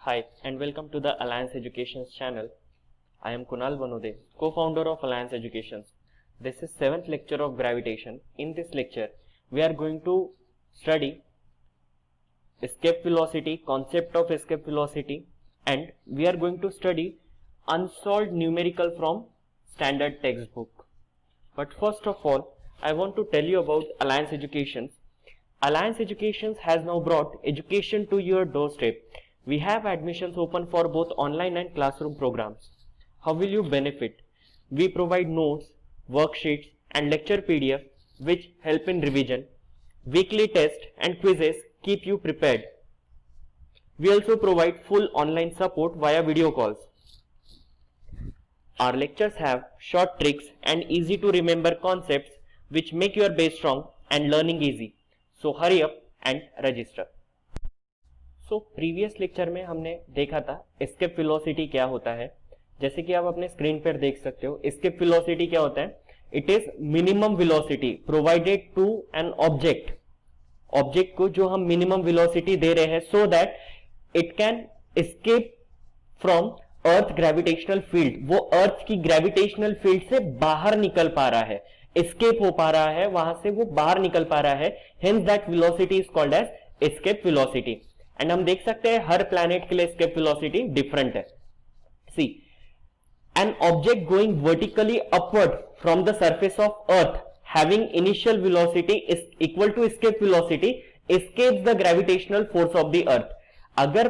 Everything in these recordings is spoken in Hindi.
Hi and welcome to the Alliance Educations channel. I am Kunal Vanode, co-founder of Alliance Educations. This is 7th lecture of gravitation. In this lecture, we are going to study escape velocity, concept of escape velocity, and we are going to study unsolved numerical from standard textbook. But first of all, I want to tell you about Alliance Educations. Alliance Educations has now brought education to your doorstep. We have admissions open for both online and classroom programs. How will you benefit? We provide notes, worksheets and lecture PDF which help in revision. Weekly tests and quizzes keep you prepared. We also provide full online support via video calls. Our lectures have short tricks and easy to remember concepts which make your base strong and learning easy. So hurry up and register. Previous lecture में हमने देखा था एस्केप वेलोसिटी क्या होता है। जैसे कि आप अपने स्क्रीन पर देख सकते हो, एस्केप वेलोसिटी क्या होता है? It is minimum velocity provided to an object को जो हम मिनिमम वेलोसिटी दे रहे हैं so that it can escape from earth gravitational field. वो अर्थ की ग्रेविटेशनल फील्ड से बाहर निकल पा रहा है, एस्केप हो पा रहा है, वहां से वो बाहर निकल पा रहा है। Hence that velocity is called as escape velocity. And हम देख सकते हैं हर प्लैनेट के लिए एस्केप वेलोसिटी डिफरेंट है। See an object going vertically upward from the surface of earth having initial velocity is equal to escape velocity escapes the gravitational force of the earth. अगर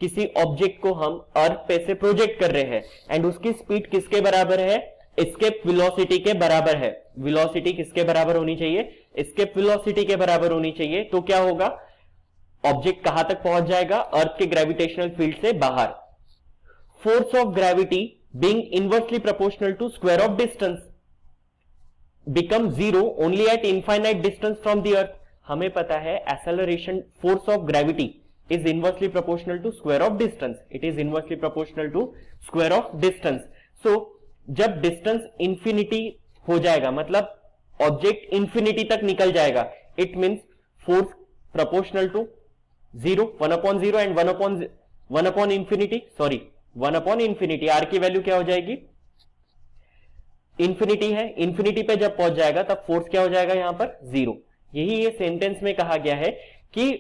किसी ऑब्जेक्ट को हम अर्थ पे से प्रोजेक्ट कर रहे हैं एंड उसकी स्पीड किसके बराबर है? एस्केप वेलोसिटी के बराबर है। वेलोसिटी किसके बराबर होनी चाहिए? एस्केप वेलोसिटी के बराबर होनी चाहिए। तो क्या होगा? ऑब्जेक्ट कहां तक पहुंच जाएगा? अर्थ के ग्रेविटेशनल फील्ड से बाहर। Force of gravity being inversely proportional to square of distance become zero only at infinite distance from the earth. हमें पता है acceleration force of gravity is inversely proportional to square of distance. It is inversely proportional to square of distance. So जब डिस्टेंस इंफिनिटी हो जाएगा, मतलब ऑब्जेक्ट इंफिनिटी तक निकल जाएगा, it means force proportional to zero, 1/0 and 1 infinity, sorry 1 infinity. R की वैल्यू क्या हो जाएगी? इंफिनिटी है। इंफिनिटी पे जब पहुंच जाएगा तब फोर्स क्या हो जाएगा? यहां पर जीरो। यही ये सेंटेंस में कहा गया है कि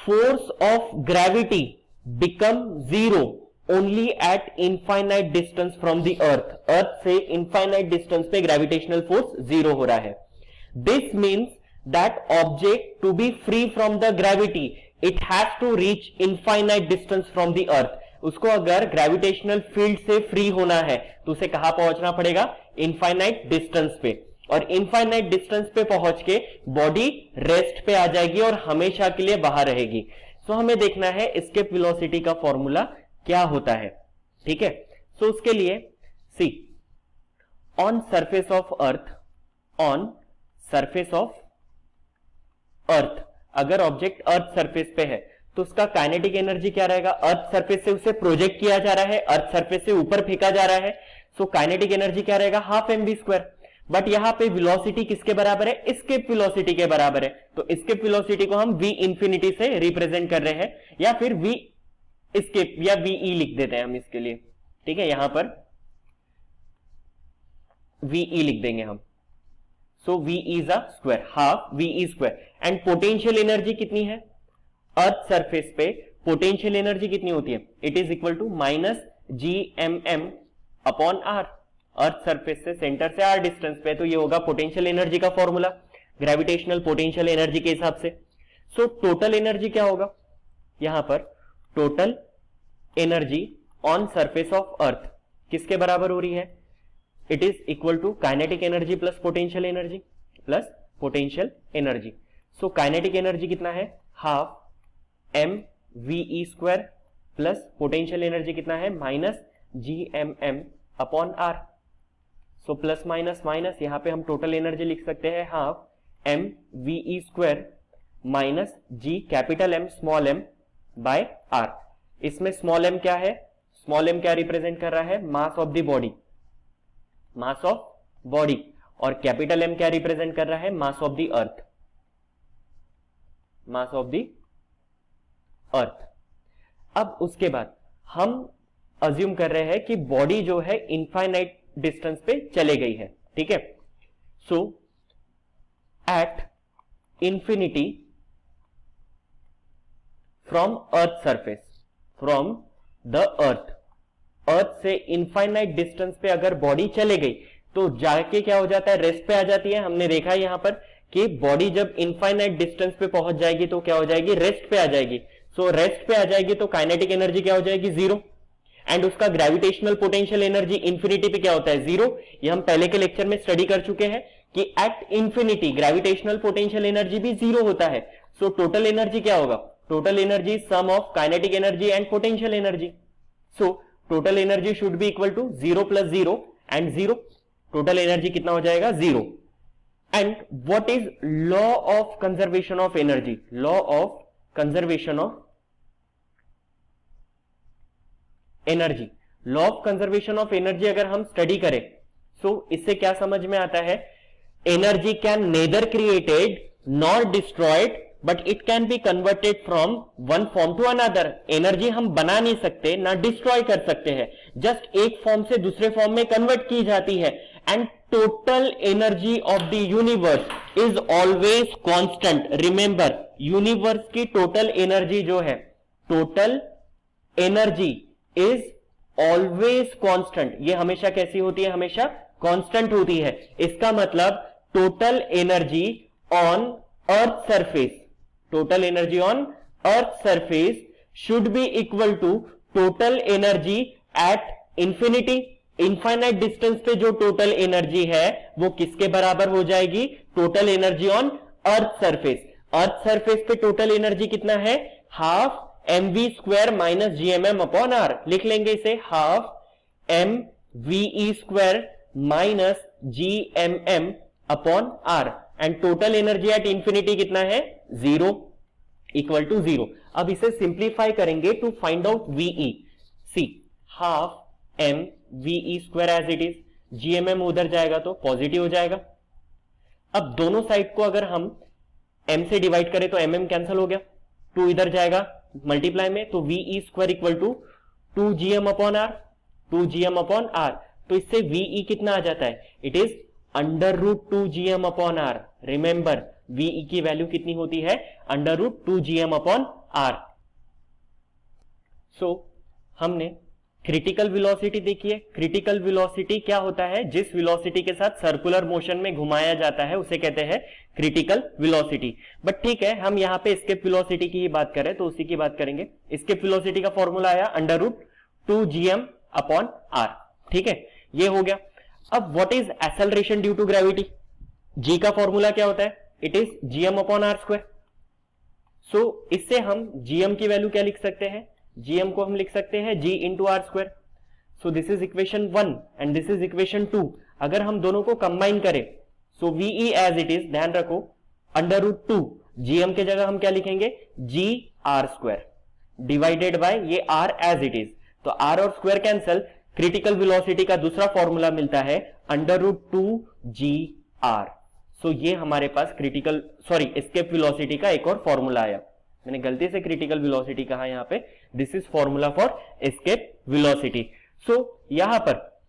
force of gravity become zero only at infinite distance from the earth. Earth से इनफाइनाइट डिस्टेंस पे ग्रेविटेशनल फोर्स जीरो हो रहा है। This means that object to be free from the gravity it has to reach infinite distance from the earth। उसको अगर ग्रेविटेशनल फील्ड से फ्री होना है तो उसे कहां पहुंचना पड़ेगा? इनफाइनाइट डिस्टेंस पे। और इनफाइनाइट डिस्टेंस पे पहुंच के बॉडी रेस्ट पे आ जाएगी और हमेशा के लिए बाहर रहेगी। सो हमें देखना है एस्केप वेलोसिटी का फॉर्मूला क्या होता है। ठीक है, सो उसके लिए C on surface of earth, on surface of earth, अगर ऑब्जेक्ट अर्थ सरफेस पे है तो उसका काइनेटिक एनर्जी क्या रहेगा? अर्थ सरफेस से उसे प्रोजेक्ट किया जा रहा है, अर्थ सरफेस से ऊपर फेंका जा रहा है। सो काइनेटिक एनर्जी क्या रहेगा? Half mv²। बट यहां पे वेलोसिटी किसके बराबर है? एस्केप वेलोसिटी के बराबर है। तो एस्केप वेलोसिटी को हम v इंफिनिटी से रिप्रेजेंट कर रहे हैं, या फिर v एस्केप या ve लिख देते हैं हम इसके लिए। ठीक है, यहां पर ve लिख देंगे हम। So v is a square, half ve square. And potential energy कितनी है? अर्थ सरफेस पे पोटेंशियल एनर्जी कितनी होती है? It is equal to -gmm upon r। Earth surface से सेंटर से r डिस्टेंस पे, तो ये होगा पोटेंशियल एनर्जी का फॉर्मूला ग्रेविटेशनल पोटेंशियल एनर्जी के हिसाब से। सो टोटल एनर्जी क्या होगा? यहां पर total energy on surface of earth किसके बराबर हो रही है? It is equal to kinetic energy plus potential energy plus potential energy. So kinetic energy कितना है? Half mve² plus potential energy कितना है? -gmm upon r। So plus minus minus, यहां पे हम टोटल एनर्जी लिख सकते हैं half mve² minus g capital M small m by r। इसमें स्मॉल m क्या है? स्मॉल m क्या रिप्रेजेंट कर रहा है? Mass of the body, mass of body. और कैपिटल M क्या रिप्रेजेंट कर रहा है? Mass of the earth, mass of the अर्थ। अब उसके बाद हम अज्यूम कर रहे हैं कि बॉडी जो है इनफाइनाइट डिस्टेंस पे चले गई है, ठीक है। So at infinity from earth surface, from the earth से इनफाइनाइट डिस्टेंस पे अगर बॉडी चले गई तो जाके क्या हो जाता है, रेस्ट पे आ जाती है। हमने देखा है यहां पर कि बॉडी जब इनफाइनाइट डिस्टेंस पे पहुंच जाएगी तो क्या हो जाएगी, रेस्ट पे आ जाएगी। सो रेस्ट पे आ जाएगी तो काइनेटिक एनर्जी क्या हो जाएगी, जीरो, एंड उसका ग्रेविटेशनल पोटेंशियल एनर्जी इंफिनिटी पे क्या होता है, जीरो। ये हम पहले के लेक्चर में स्टडी कर चुके हैं कि at infinity gravitational potential energy भी जीरो होता है। सो टोटल एनर्जी क्या होगा, total energy sum of kinetic energy and potential energy. So total energy should be equal to zero plus zero and zero. Total energy कितना हो जाएगा, zero. And what is law of conservation of energy, law of conservation of energy, law of conservation of energy अगर हम स्टडी करें सो इससे क्या समझ में आता है, energy can neither created nor destroyed but it can be converted from one form to another. Energy हम बना नहीं सकते ना डिस्ट्रॉय कर सकते हैं, जस्ट एक फॉर्म से दूसरे फॉर्म में कन्वर्ट की जाती है। And total energy of the universe is always constant. Remember, universe की टोटल एनर्जी जो है, total energy is always constant. ये हमेशा कैसी होती है, हमेशा कांस्टेंट होती है। इसका मतलब total energy on earth surface, total energy on earth surface should be equal to total energy at infinity. Infinite distance पे जो टोटल एनर्जी है वो किसके बराबर हो जाएगी, total energy on earth surface. Earth surface पे टोटल एनर्जी कितना है, half mv square minus gmm upon r। लिख लेंगे इसे, half mve square minus gmm upon r। And total energy at infinity कितना है, जीरो, इक्वल टू जीरो। अब इसे सिंप्लीफाई करेंगे to find out ve। See half mve square as it is, gmm उधर जाएगा तो पॉजिटिव हो जाएगा। अब दोनों साइड को अगर हम m से डिवाइड करें तो mm कैंसिल हो गया, 2 इधर जाएगा मल्टीप्लाई में, तो ve square equal to 2gm upon r, 2gm upon r। तो इससे ve कितना आ जाता है, it is under root 2gm upon r। Remember ve की वैल्यू कितनी होती है, under root 2gm upon r। So हमने क्रिटिकल वेलोसिटी देखी है। क्रिटिकल वेलोसिटी क्या होता है, जिस वेलोसिटी के साथ सर्कुलर मोशन में घुमाया जाता है उसे कहते हैं क्रिटिकल वेलोसिटी। बट ठीक है, हम यहां पे एस्केप वेलोसिटी की ही बात करें तो उसी की बात करेंगे। एस्केप वेलोसिटी का फॉर्मूला आया under root 2gm upon r, ठीक है, ये हो गया। अब what is acceleration due to gravity, g का फॉर्मूला क्या होता है, it is gm upon r square. So इससे हम gm की वैल्यू क्या लिख सकते हैं, gm को हम लिख सकते हैं g into R square. So this is equation 1 and this is equation 2। अगर हम दोनों को कंबाइन करें so ve as it is, ध्यान रखो, अंडर रूट 2 gm के जगह हम क्या लिखेंगे, g R square divided by ये r एज इट इज, तो r और स्क्वायर कैंसल। क्रिटिकल वेलोसिटी का दूसरा फॉर्मूला मिलता है under root 2 g r। So ये हमारे पास क्रिटिकल एस्केप वेलोसिटी का एक और फॉर्मूला आया। मैंने गलती से क्रिटिकल वेलोसिटी कहा यहां पे, this is formula for escape velocity. So यहां पर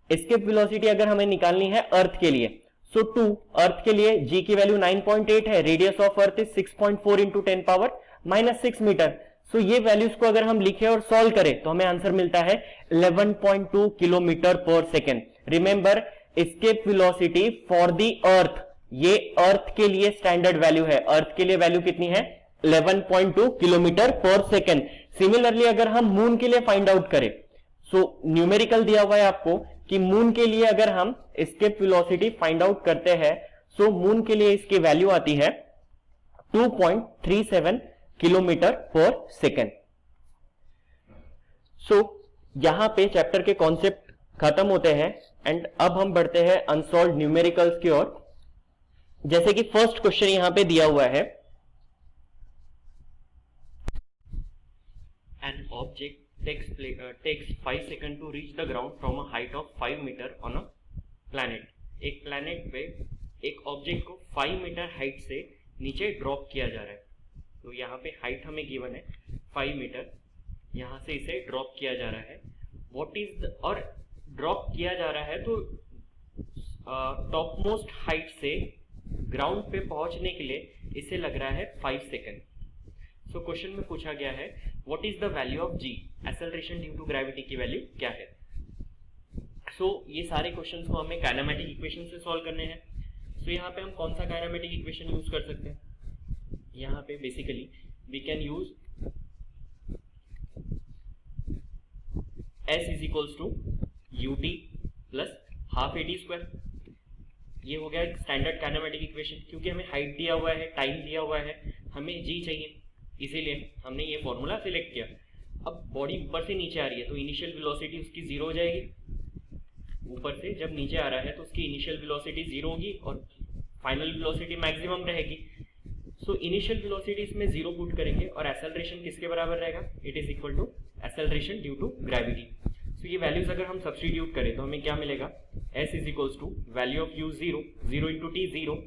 एस्केप वेलोसिटी अगर हमें निकालनी है अर्थ के लिए, सो 2 अर्थ के लिए g की वैल्यू 9.8 है, radius of earth is 6.4 into 10 power minus 6 metre. So ये वैल्यूज को अगर हम लिखे और सॉल्व करें तो हमें आंसर मिलता है 11.2 किलोमीटर पर second. Remember, escape velocity for the earth, ये अर्थ के लिए स्टैंडर्ड वैल्यू है। अर्थ के लिए वैल्यू कितनी है, 11.2 किलोमीटर पर सेकेंड। सिमिलरली अगर हम मून के लिए फाइंड आउट करें, सो न्यूमेरिकल दिया हुआ है आपको कि मून के लिए अगर हम एस्केप वेलोसिटी फाइंड आउट करते हैं, सो मून के लिए इसकी वैल्यू आती है 2.37 किलोमीटर पर सेकेंड। सो यहां पे चैप्टर के कॉन्सेप्ट खत्म होते हैं एंड अब हम बढ़ते हैं अनसॉल्व्ड न्यूमेरिकल्स की ओर। जैसे कि फर्स्ट क्वेश्चन यहां पे दिया हुआ है, an object takes 5 seconds to reach the ground from a height of 5 meter on a planet। एक प्लैनेट पे एक ऑब्जेक्ट को 5 मीटर हाइट से नीचे ड्रॉप किया जा रहा है। तो यहाँ पे हाइट हमें गिवन है 5 मीटर, यहाँ से इसे ड्रॉप किया जा रहा है। व्हाट इज और ड्रॉप किया जा रहा है तो टॉप मोस्ट हाइट से ग्राउंड पे पहुंचने के लिए इसे लग रहा है 5 सेकेंड। सो क्वेश्चन में पूछा गया है what is the value of g, acceleration due to gravity की वैल्यू क्या है। सो ये सारे क्वेश्चंस को हमें काइनेमेटिक इक्वेशन से सॉल्व करने हैं। सो यहाँ पे हम कौन सा काइनेमेटिक इक्वेशन यूज कर सकते हैं, यहाँ पे basically we can use S is equals to ut plus half AT square. ये हो गया स्टैंडर्ड काइनेमेटिक इक्वेशन। क्योंकि हमें हाइट दिया हुआ है, टाइम दिया हुआ है, हमें g चाहिए, इसीलिए हमने ये फॉर्मूला सिलेक्ट किया। अब बॉडी ऊपर से नीचे आ रही है तो इनिशियल वेलोसिटी उसकी 0 हो जाएगी। ऊपर से जब नीचे आ रहा है तो उसकी इनिशियल वेलोसिटी 0 होगी और फाइनल वेलोसिटी मैक्सिमम रहेगी। सो इनिशियल वेलोसिटी इसमें 0 पुट करेंगे और एक्सेलरेशन किसके बराबर रहेगा, it is equal to acceleration due to gravity. So ये वैल्यूज अगर हम सब्स्टिट्यूट करें तो हमें क्या मिलेगा, s is equals to value of u 0 into t 0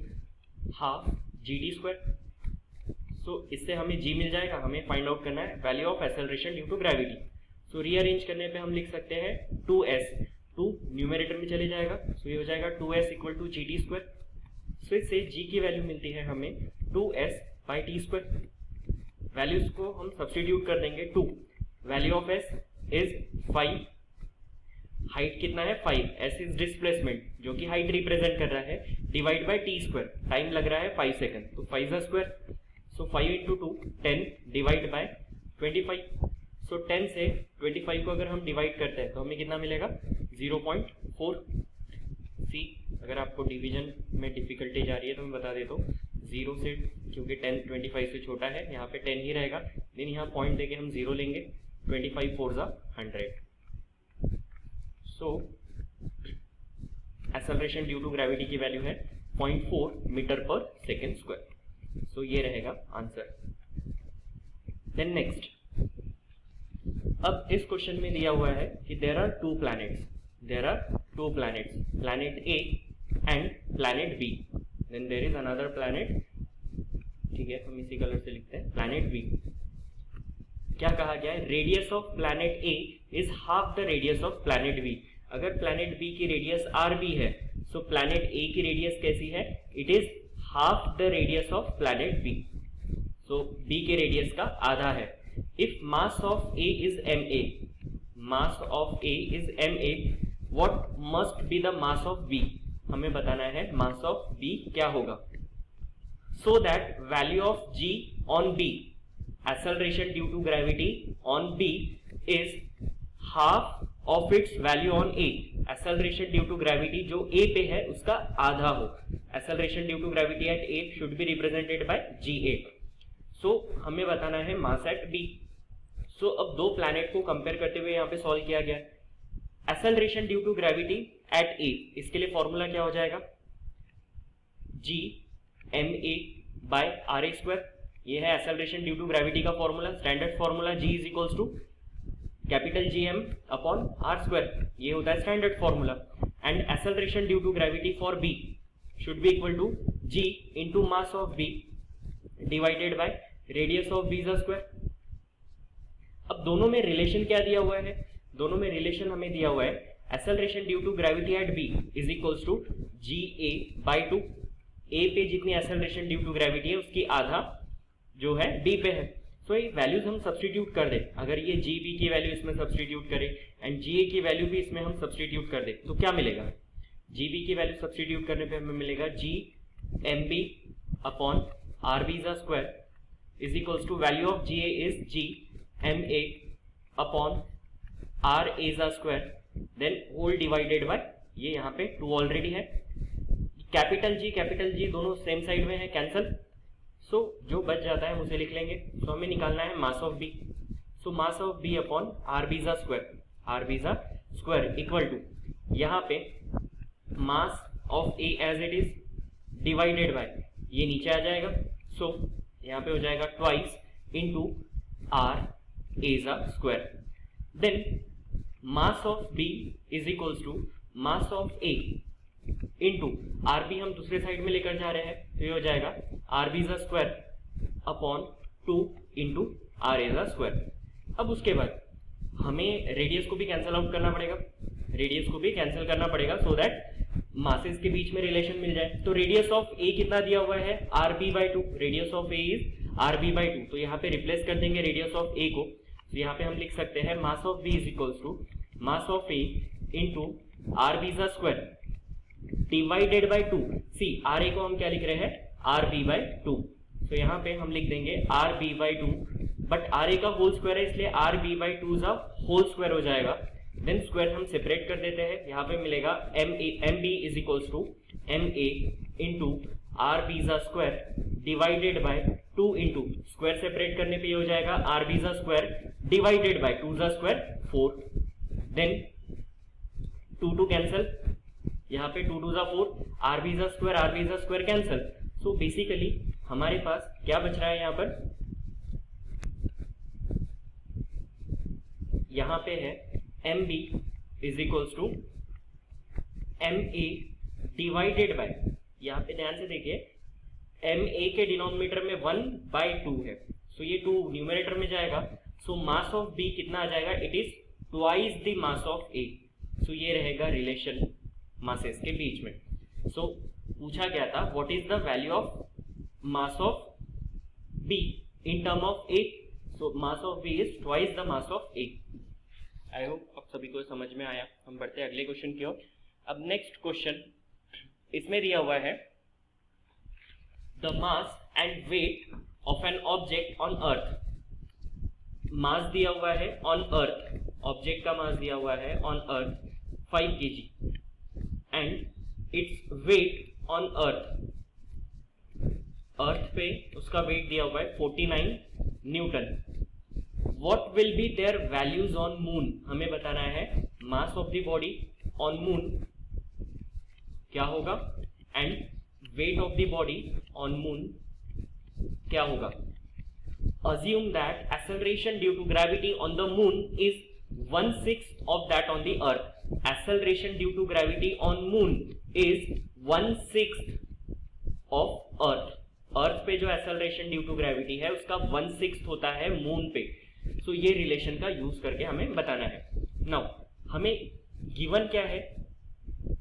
half gt square. So इससे हमें g मिल जाएगा। हमें फाइंड आउट करना है value of acceleration due to gravity. So rearrange करने पे हम लिख सकते हैं 2s, 2 न्यूमरेटर में चले जाएगा, सो ये हो जाएगा 2s equal to gt square. So इससे g की वैल्यू मिलती है हमें 2s by T square. Values को हम सब्स्टिट्यूट कर देंगे 2, value of s is 5, height कितना है 5, s इज डिस्प्लेसमेंट जो कि हाइट रिप्रेजेंट कर रहा है, divide by T square, time लग रहा है 5 सेकंड, तो 5 का square. So 5 into 2 10 divide by 25। सो 10 से 25 को अगर हम डिवाइड करते हैं तो हमें कितना मिलेगा 0.4। सी अगर आपको डिवीजन में डिफिकल्टी जा रही है तो मैं बता देता हूँ 0 से, क्योंकि 10 25 से छोटा है, यहाँ पे 10 ही रहेगा, लेकिन यहाँ पॉइंट देके हम 0 लेंगे, 25 4 जा 100। So acceleration due to gravity की वैल्यू है 0.4 मीटर पर सेकेंड स्क्वायर। सो ये रहेगा आंसर। देन नेक्स्ट, अब इस क्वेश्चन में दिया हुआ है कि there are two planets, planet A and planet B, then there is another planet, ठीक है, हम इसी कलर से लिखते हैं planet B। क्या कहा गया है, radius of planet A is half the radius of planet B। अगर planet B की रेडियस RB है, so planet A की रेडियस कैसी है, it is half the radius of planet B, so B के रेडियस का आधा है। If mass of A is ma, mass of A is ma, what must be the mass of B, हमें बताना है mass of B क्या होगा। So that value of G on B, acceleration due to gravity on B is half of its value on A, acceleration due to gravity जो A पे है उसका आधा हो। acceleration due to gravity at A should be represented by Ga। So हमें बताना है mass at B। So अब दो प्लैनेट को कंपेयर करते हुए यहाँ पे सॉल्व किया गया। Acceleration due to gravity at A, इसके लिए फॉर्मूला क्या हो जाएगा, G M A by R A square. ये है एक्सेलरेशन ड्यू टू ग्रेविटी का formula, standard formula G is equals to capital G M upon R square, ये होता है standard formula. And acceleration due to gravity for B should be equal to G into mass of B divided by radius of B square. अब दोनों में रिलेशन क्या दिया हुआ है, दोनों में रिलेशन हमें दिया हुआ है acceleration due to gravity at B is equals to g A by 2। A पे जितनी एक्सेलरेशन ड्यू टू ग्रेविटी है उसकी आधा जो है बी पे है। सो ये वैल्यूज हम सब्स्टिट्यूट कर दें, अगर ये जी बी की वैल्यू इसमें सब्स्टिट्यूट करें एंड जी ए की वैल्यू भी इसमें हम सब्स्टिट्यूट कर दें तो क्या मिलेगा, जी बी की वैल्यू सब्स्टिट्यूट करने पे हमें मिलेगा G M B upon R B square is equals to value of g A is G M A upon R A square, then whole divided by, ये यहाँ पे 2 ऑलरेडी है, कैपिटल जी दोनों सेम साइड में है, कैंसल। सो जो बच जाता है उसे लिख लेंगे। सो हमें निकालना है mass of B. So mass of B upon R B square equal to, यहाँ पे mass of A as it is divided by, ये नीचे आ जाएगा, सो यहाँ पे हो जाएगा twice into R A square. Then mass of B is equals to mass of A into R B हम दूसरे साइड में लेकर जा रहे हैं तो ये हो जाएगा R B square upon 2 into R A square. अब उसके बाद हमें रेडियस को भी कैंसिल आउट करना पड़ेगा, रेडियस को भी कैंसिल करना पड़ेगा सो दैट मासेस के बीच में रिलेशन मिल जाए। तो रेडियस ऑफ ए कितना दिया हुआ है, RB/2, radius of A is RB/2। तो यहाँ पे रिप्लेस कर देंगे रेडियस ऑफ ए को, तो यहाँ पे हम लिख सकते हैं mass of B is equals to mass of A into RB² divided by 2। See RA को हम क्या लिख रहे हैं, RB/2। तो यहाँ पे हम लिख देंगे RB/2, बट RA का होल स्क्वायर है इसलिए RB/2 का होल स्क्वायर हो जाएगा। देन स्क्वायर हम सेपरेट कर देते हैं, यहाँ पे मिलेगा MB is equals to MA into RB² divided by 2 into square separate करने पे ये हो जाएगा RB² divided bye 2² 4। Then 2 cancel, यहाँ पे 2 4, RB² कैंसल। सो बेसिकली हमारे पास क्या बच रहा है यहाँ पर, यहाँ पे है MB is equals to MA divided by, यहाँ पे ध्यान से देखिए MA के डिनोमिनेटर में 1/2 है, सो ये 2 न्यूमरेटर में जाएगा। सो मास ऑफ B कितना आ जाएगा, it is twice the mass of A। सो ये रहेगा रिलेशन मासेस के बीच में। सो पूछा गया था what is the value of mass of B in term of A। So mass of B is twice the mass of A। I hope अब सभी को समझ में आया। हम बढ़ते हैं अगले क्वेश्चन की ओर। अब नेक्स्ट क्वेश्चन इसमें दिया हुआ है the mass and weight of an object on earth. Mass दिया हुआ है ऑन अर्थ, ऑब्जेक्ट का मास दिया हुआ है on earth 5 kg and its weight on earth, earth पे उसका वेट दिया हुआ है 49 newton. What will be their values on moon? हमें बताना है mass of the body on moon क्या होगा and weight of the body on moon क्या होगा। Assume that acceleration due to gravity on the moon is 1/6 of that on the earth. Acceleration due to gravity on moon is 1/6 of earth. अर्थ पे जो एक्सेलरेशन ड्यू टू ग्रेविटी है उसका 1/6 होता है मून पे। सो ये रिलेशन का यूज करके हमें बताना है। नाउ हमें गिवन क्या है,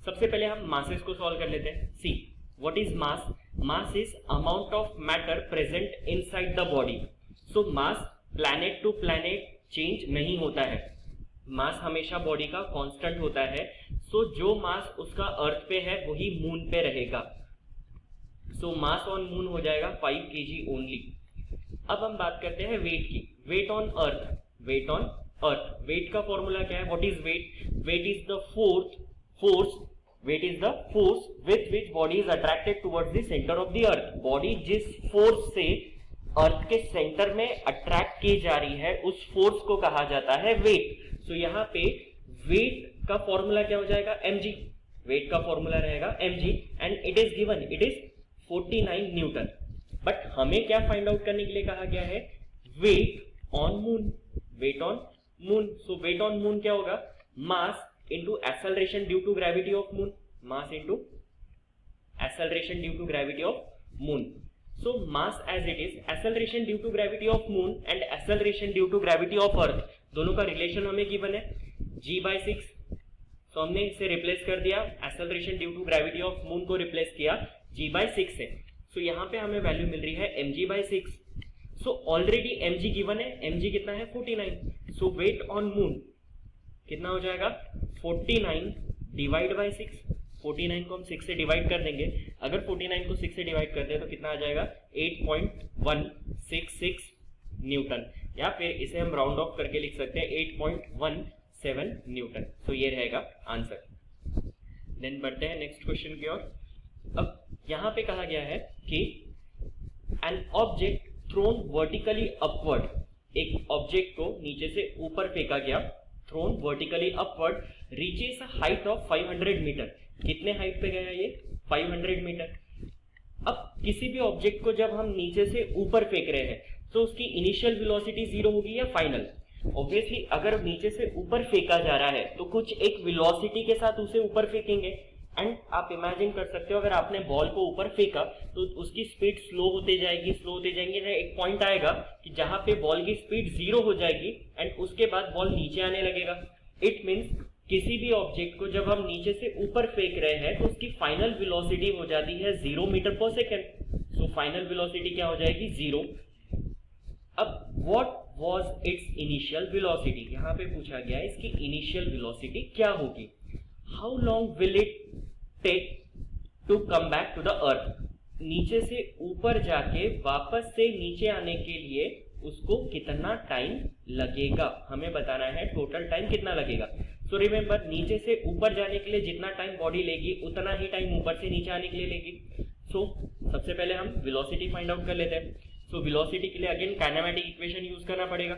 सबसे पहले हम मासेस को सॉल्व कर लेते हैं। See what is mass, mass is amount of matter present inside the body. So mass planet to planet change नहीं होता है, मास हमेशा बॉडी का कांस्टेंट होता है। सो जो मास उसका अर्थ पे है वही मून पे रहेगा। सो मास ऑन मून हो जाएगा 5 kg ओनली। अब हम बात करते हैं वेट की। Weight on earth, weight on earth, weight का फॉर्मूला क्या है, what is weight, weight is the force, weight is the force with which body is attracted towards the centre of the earth. Body जिस फोर्स से अर्थ के सेंटर में अट्रैक्ट की जा रही है उस फोर्स को कहा जाता है वेट। सो यहाँ पे वेट का फॉर्मूला क्या हो जाएगा, mg, वेट का फॉर्मूला रहेगा mg and it is given, it is 49 Newton. But हमें क्या फाइंड आउट करने के लिए कहा गया है, weight on moon, weight on moon. So weight on moon क्या होगा, mass into acceleration due to gravity of moon, mass into acceleration due to gravity of moon. So mass as it is, acceleration due to gravity of moon and acceleration due to gravity of earth, दोनों का रिलेशन हमें गिवन है g/6। तो हमने इसे रिप्लेस कर दिया, acceleration due to gravity of moon को रिप्लेस किया g/6 से। सो यहाँ पे हमें वैल्यू मिल रही है mg/6। So already mg given है, mg कितना है 49। सो वेट ऑन मून कितना हो जाएगा 49 डिवाइड बाई 6। 49 को हम 6 से डिवाइड कर देंगे, अगर 49 को 6 से डिवाइड कर दे तो कितना आ जाएगा 8.166 न्यूटन, या फिर इसे हम राउंड ऑफ करके लिख सकते हैं 8.17 न्यूटन। तो ये रहेगा आंसर। देन बढ़ते हैं नेक्स्ट क्वेश्चन की ओर। अब यहां पे कहा गया है कि an object thrown vertically upward, एक ऑब्जेक्ट को नीचे से ऊपर फेंका गया, thrown vertically upward, reaches height of 500 metre. कितने हाइट पे गया ये 500 मीटर। अब किसी भी ऑब्जेक्ट को जब हम नीचे से ऊपर फेंक रहे हैं तो उसकी इनिशियल वेलोसिटी 0 होगी या फाइनल। ऑब्वियसली अगर नीचे से ऊपर फेंका जा रहा है तो कुछ एक वेलोसिटी के साथ उसे ऊपर फेंकेंगे, एंड आप इमेजिन कर सकते हो अगर आपने बॉल को ऊपर फेंका तो उसकी स्पीड स्लो होते जाएगी, एक पॉइंट आएगा कि जहां पे बॉल की स्पीड 0 हो जाएगी एंड उसके बाद बॉल नीचे आने लगेगा। इट मीन्स किसी भी ऑब्जेक्ट को जब हम नीचे से ऊपर फेंक रहे हैं तो उसकी फाइनल वेलोसिटी हो जाती है 0 मीटर पर सेकेंड। सो फाइनल वेलोसिटी क्या हो जाएगी? 0। अब what was it's initial velocity, यहाँ पे पूछा गया है इसकी इनिशियल वेलोसिटी क्या होगी। How long will it take to come back to the earth, नीचे से ऊपर जाके वापस से नीचे आने के लिए उसको कितना टाइम लगेगा, हमें बताना है टोटल टाइम कितना लगेगा। सो रिमेंबर, नीचे से ऊपर जाने के लिए जितना टाइम बॉडी लेगी उतना ही टाइम ऊपर से नीचे आने के लिए लेगी। सो सबसे पहले हम वेलोसिटी फाइंड आउट कर लेते हैं। सो वेलोसिटी के लिए अगेन काइनेमेटिक इक्वेशन यूज करना पड़ेगा।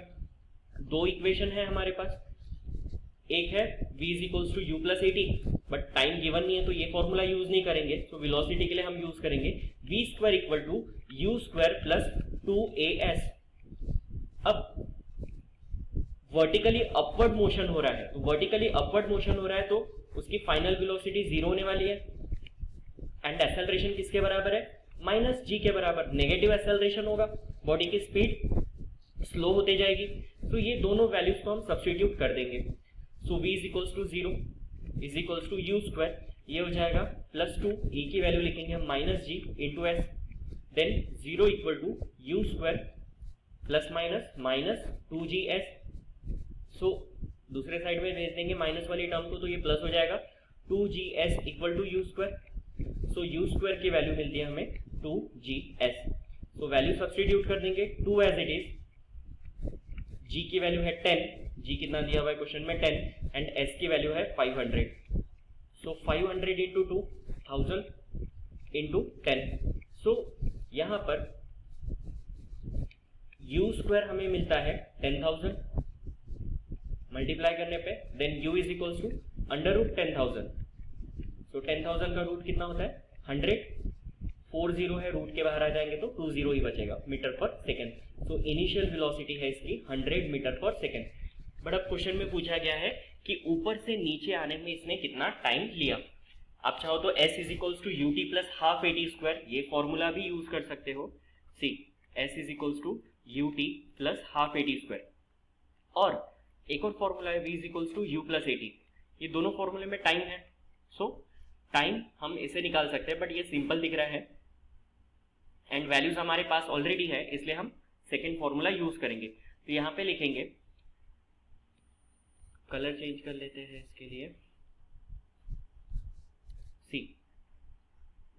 दो इक्वेशन है हमारे पास, एक है v is equals to u plus a t, but time given नहीं है तो ये फॉर्मूला यूज नहीं करेंगे। सो वेलोसिटी के लिए हम यूज करेंगे v square equal to u square plus 2as। अब वर्टिकली अपवर्ड मोशन हो रहा है, तो वर्टिकली अपवर्ड मोशन हो रहा है तो उसकी फाइनल वेलोसिटी 0 होने वाली है एंड एक्सेलरेशन किसके बराबर है? माइनस जी के बराबर। नेगेटिव एक्सेलरेशन होगा, बॉडी की स्पीड स्लो होते जाएगी। तो ये दोनों वैल्यूज को हम सब्स्टिट्यूट कर देंगे। So v is equals to 0 is equals to u square, ये हो जाएगा प्लस 2, e की वैल्यू लिखेंगे हम minus g into s, then 0 equal to u square plus minus minus 2gs। So दूसरे साइड में भेज देंगे माइनस वाली टर्म को, तो ये प्लस हो जाएगा 2gs equal to u square. So u square की वैल्यू मिलती है हमें 2gs। सो वैल्यू सब्स्टिट्यूट कर देंगे 2 एज इट इज, g की वैल्यू है 10, g कितना दिया हुआ है क्वेश्चन में 10 एंड s की वैल्यू है 500। सो 500 इंटू 2 1000 इंटू 10। सो यहां पर u स्क्वायर हमें मिलता है 10,000 मल्टीप्लाई करने पे, then u is equals to under root 10,000। So 10,000 का रूट कितना होता है? 100, 4 जीरो है, रूट के बाहर आ जाएंगे तो 2 जीरो ही बचेगा, मीटर पर सेकेंड। सो इनिशियल वेलोसिटी है इसकी 100 मीटर पर सेकेंड। बट अब क्वेश्चन में पूछा गया है कि ऊपर से नीचे आने में इसने कितना टाइम लिया। आप चाहो तो s is equals to u t plus half a t square, ये फॉर्मूला भी यूज कर सकते हो। See s is equals to u t plus half a t square, और एक और फॉर्मूला है v is equals to u plus a t. ये दोनों फॉर्मूले में टाइम है, सो टाइम हम इसे निकाल सकते हैं, बट ये सिंपल दिख रहा है एंड वैल्यूज हमारे पास ऑलरेडी है, इसलिए हम सेकेंड फॉर्मूला यूज करेंगे। तो यहां पे लिखेंगे, कलर चेंज कर लेते हैं इसके लिए, see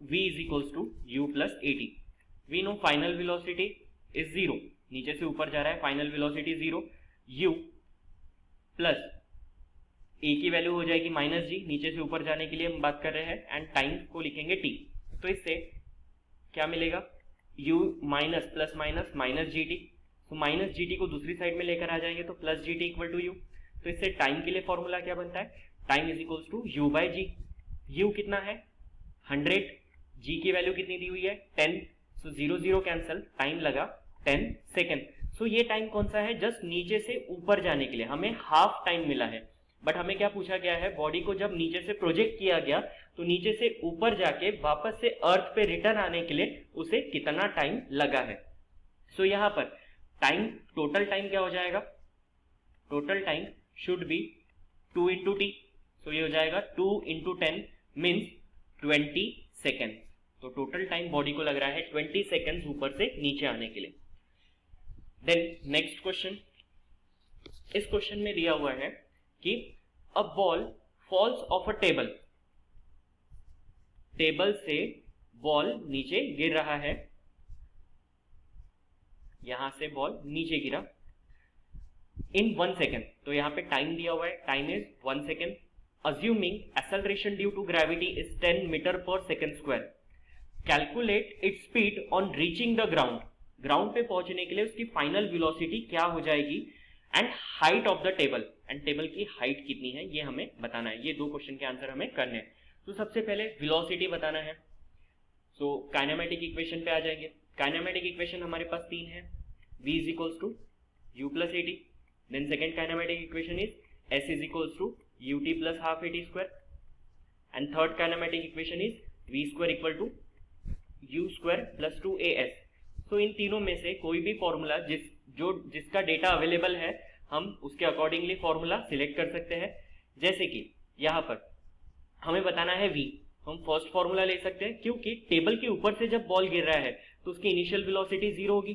v is equals to u plus a t. We know final velocity is 0, नीचे से ऊपर जा रहा है, final velocity 0, u plus a की वैल्यू हो जाएगी माइनस जी, नीचे से ऊपर जाने के लिए हम बात कर रहे हैं, एंड टाइम को लिखेंगे t। तो इससे क्या मिलेगा? u minus plus minus minus g t, तो माइनस जी टी को दूसरी साइड में लेकर आ जाएंगे तो plus g t equal to u. तो इससे टाइम के लिए फॉर्मूला क्या बनता है? Time is equals to u by g. U कितना है? 100, जी की वैल्यू कितनी दी हुई है? 10। सो 0 0 कैंसल, टाइम लगा 10 सेकेंड। सो ये टाइम कौन सा है? जस्ट नीचे से ऊपर जाने के लिए हमें हाफ टाइम मिला है। बट हमें क्या पूछा गया है? बॉडी को जब नीचे से प्रोजेक्ट किया गया तो नीचे से ऊपर जाके वापस से अर्थ पे रिटर्न आने के लिए उसे कितना टाइम लगा है। सो यहां पर टाइम, टोटल टाइम क्या हो जाएगा? Total time should be 2 into T. So ये हो जाएगा 2 इंटू 10 मीन्स 20 सेकेंड। तो टोटल टाइम बॉडी को लग रहा है 20 सेकेंड ऊपर से नीचे आने के लिए। देन नेक्स्ट क्वेश्चन, इस क्वेश्चन में दिया हुआ है कि a ball falls off a table, table से बॉल नीचे गिर रहा है, यहां से बॉल नीचे गिरा इन 1 सेकेंड। तो यहां पे टाइम दिया हुआ है, time is 1 second. Assuming acceleration due to gravity is 10 metre पर second square, calculate its speed on reaching the ground, ground पे पहुंचने के लिए उसकी फाइनल वेलोसिटी क्या हो जाएगी, and height of the table, and table की हाइट कितनी है ये हमें बताना है। ये दो क्वेश्चन के आंसर हमें करने हैं। तो सबसे पहले वेलोसिटी बताना है, सो काइनेमेटिक इक्वेशन पे आ जाएंगे। काइनेमेटिक इक्वेशन हमारे पास 3 है, v is equals to u plus a t, then second kinematic equation is s is equals to u t plus half a t square, and third kinematic equation is v square equal to u square plus 2as। तो इन तीनों में से कोई भी फॉर्मूला जिसका डेटा अवेलेबल है हम उसके अकॉर्डिंगली फॉर्मूला सिलेक्ट कर सकते हैं। जैसे कि यहाँ पर हमें बताना है v, हम फर्स्ट फॉर्मूला ले सकते हैं क्योंकि टेबल के ऊपर से जब बॉल गिर रहा है तो उसकी इनिशियल वेलोसिटी 0 होगी,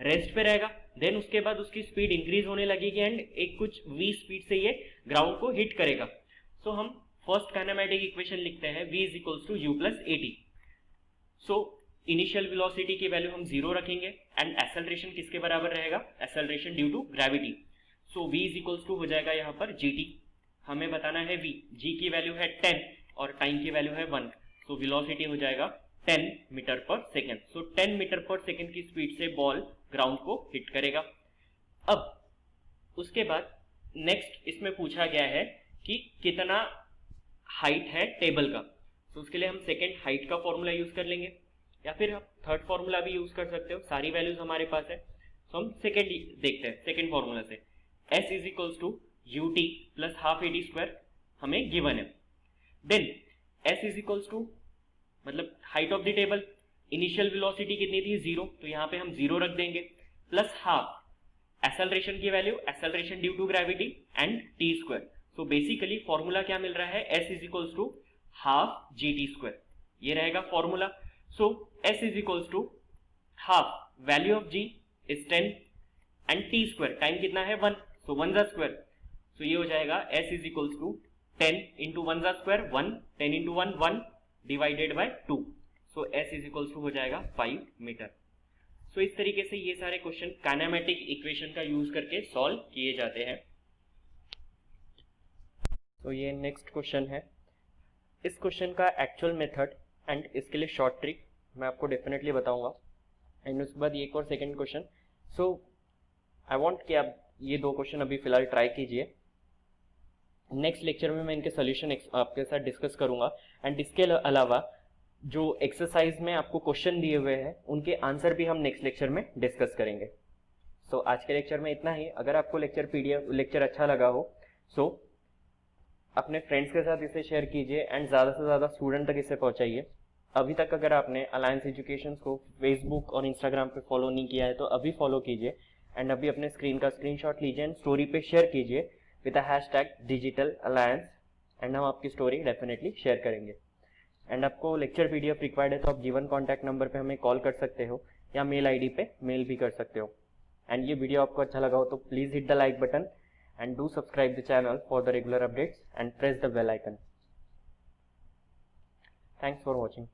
रेस्ट पे रहेगा, देन उसके बाद उसकी स्पीड इंक्रीज होने लगेगी एंड एक कुछ v स्पीड से ये ग्राउंड को हिट करेगा। सो हम फर्स्ट काइनेमेटिक इक्वेशन लिखते हैं v is equals to u plus at। So initial velocity की वैल्यू हम 0 रखेंगे एंड एक्सेलरेशन किसके बराबर रहेगा, acceleration due to gravity. So v is equals to हो जाएगा यहाँ पर gt, हमें बताना है v, g की वैल्यू है 10 और टाइम की वैल्यू है 1, सो वेलोसिटी हो जाएगा 10 मीटर पर सेकेंड। सो 10 मीटर पर सेकेंड की स्पीड से बॉल ग्राउंड को हिट करेगा। अब उसके बाद नेक्स्ट इसमें पूछा गया है कि कितना हाइट है टेबल का, तो उसके लिए हम सेकेंड हाइट का फॉर्मूला यूज कर लेंगे या फिर आप थर्ड फॉर्मूला भी यूज कर सकते हो, सारी वैल्यूज हमारे पास है। तो हम सेकेंड देखते हैं, सेकेंड फॉर्मूला से s is equals to ut plus half at square हमें गिवन है। Then s is equals to मतलब height of the table, initial velocity कितनी थी 0, तो यहाँ पे हम 0 रख देंगे, प्लस हाफ एक्सेलरेशन की value, acceleration due to gravity and t square. So basically formula क्या मिल रहा है, s is equals to half gt square, ये रहेगा formula. So s is equals to half value of g is 10 and t square time कितना है 1, सो 1 जा स्क्वायर, सो ये हो जाएगा s is equals to 10 into 1 जा square 1, 10 into 1 1 divided by 2, so s is equals to हो जाएगा 5 मीटर। सो इस तरीके से ये सारे क्वेश्चन काइनेमेटिक इक्वेशन का यूज करके सॉल्व किए जाते हैं। तो ये नेक्स्ट क्वेश्चन है, इस क्वेश्चन का एक्चुअल मेथड एंड इसके लिए शॉर्ट ट्रिक मैं आपको डेफिनेटली बताऊंगा एंड उसके बाद एक और second question. So I want कि आप ये दो क्वेश्चन अभी फिलहाल ट्राई कीजिए, नेक्स्ट लेक्चर में मैं इनके सोल्यूशन आपके साथ डिस्कस करूंगा एंड इसके अलावा जो एक्सरसाइज में आपको क्वेश्चन दिए हुए हैं उनके आंसर भी हम नेक्स्ट लेक्चर में डिस्कस करेंगे। सो आज के लेक्चर में इतना ही। अगर आपको लेक्चर अच्छा लगा हो सो अपने फ्रेंड्स के साथ इसे शेयर कीजिए एंड ज़्यादा से ज़्यादा स्टूडेंट तक इसे पहुंचाइए। अभी तक अगर आपने अलायंस एजुकेशन को फेसबुक और इंस्टाग्राम पे फॉलो नहीं किया है तो अभी फॉलो कीजिए एंड अभी अपने स्क्रीन का स्क्रीनशॉट लीजिए एंड स्टोरी पे शेयर कीजिए with the hashtag digital alliance and हम आपकी स्टोरी डेफिनेटली शेयर करेंगे। एंड आपको लेक्चर पीडीएफ रिक्वायर्ड है तो आप गिवन कॉन्टैक्ट नंबर पे हमें कॉल कर सकते हो या मेल आईडी पे मेल भी कर सकते हो। एंड ये वीडियो आपको अच्छा लगा हो तो please hit the like button and do subscribe the channel for the regular updates and press the bell icon. Thanks for watching.